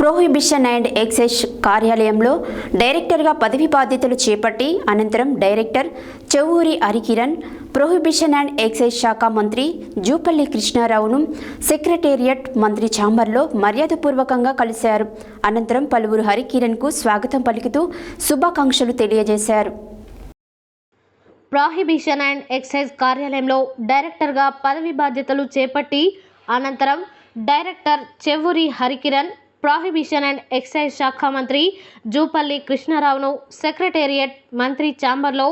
Prohibition and excise కార్యాలయంలో డైరెక్టర్గా పదవి బాధ్యతలు చేపట్టి అనంతరం director Chevvuri Harikiran prohibition and excise శాఖ మంత్రి జూపల్లి కృష్ణారావును సెక్రటేరియట్ మంత్రి ఛాంబర్లో మర్యాదపూర్వకంగా కలిశారు. అనంతరం పలువురు హరికిరణ్కు స్వాగతం పలుకుతూ శుభాకాంక్షలు తెలియజేశారు. ప్రొహిబిషన్ అండ్ ఎక్సైజ్ కార్యాలయంలో డైరెక్టర్గా పదవి బాధ్యతలు చేపట్టి అనంతరం director Chevvuri Harikiran prohibition and excise శాఖ మంత్రి జూపల్లి కృష్ణారావును సెక్రటేరియట్ మంత్రి ఛాంబర్లో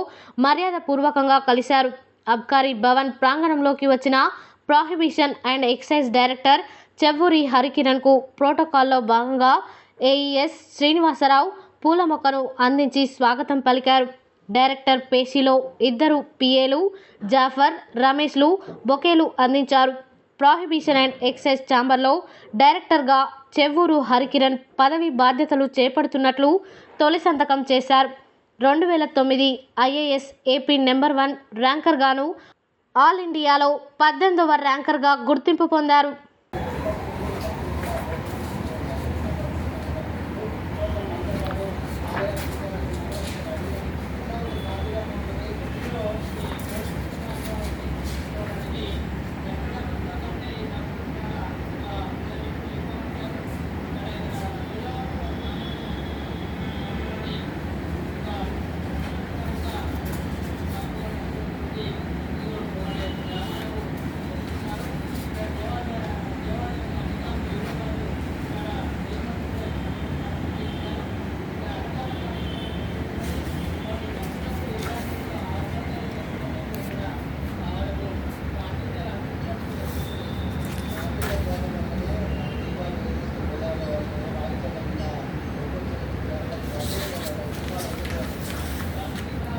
మర్యాదపూర్వకంగా కలిశారు. అబ్కారీ భవన్ ప్రాంగణంలోకి వచ్చిన ప్రొహిబిషన్ అండ్ ఎక్సైజ్ డైరెక్టర్ చెవ్వూరి హరికిరణ్కు ప్రోటోకాల్లో భాగంగా ఏఈఎస్ శ్రీనివాసరావు పూల మొక్కను అందించి స్వాగతం పలికారు. డైరెక్టర్ పేషీలో ఇద్దరు పిఏలు జాఫర్, రమేష్లు బొకేలు అందించారు. ప్రొహిబిషన్ అండ్ ఎక్సైజ్ ఛాంబర్లో డైరెక్టర్గా చెవ్వూరు హరికిరణ్ పదవి బాధ్యతలు చేపడుతున్నట్లు తొలి సంతకం చేశారు. 2009 ఐఏఎస్ ఏపీ నెంబర్ 1 ర్యాంకర్గాను ఆల్ ఇండియాలో 18వ ర్యాంకర్గా గుర్తింపు పొందారు.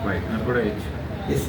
Right, now good age. Yes.